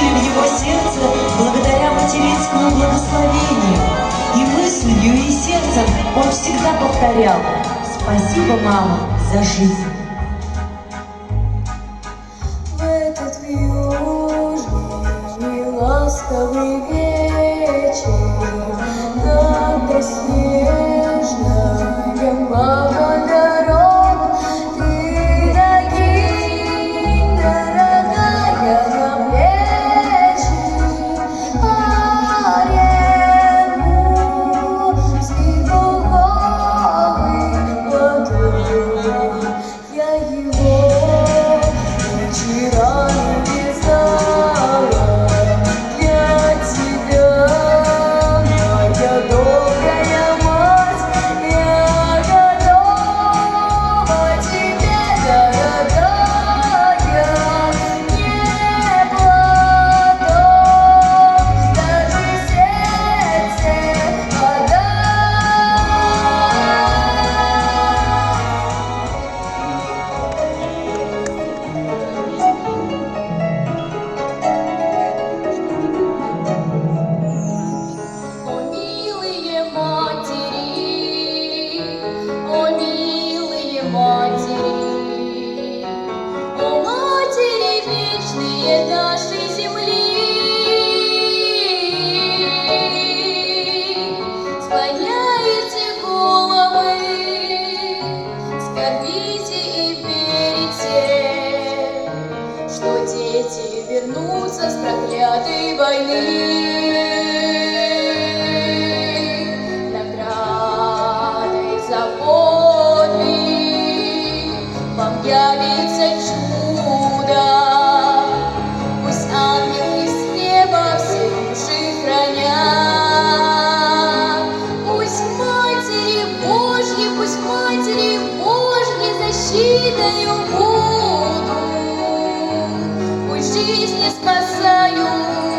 в его сердце благодаря материнскому благословению. И мыслью, и сердцем он всегда повторял: «Спасибо, мама, за жизнь». В этот южный ласковый вечер, когда снежная мама дорог, ты накинь, дорогая, на плечи аренку свеколовый платок. Я его вечерами вязала для тебя, моя добрая мать. Я готова тебе, дорогая, не платок, даже сердце отдам. О, милые матери, о, милые матери, о, матери вечные нашей земли, склоняйте головы, скорбите и верите, что дети вернутся с проклятой войны. Наградой за подвиг вам явится чудо. Пусть ангелы с неба все души хранят. Пусть Матери Божьи защитою будут. Пусть жизни спасают.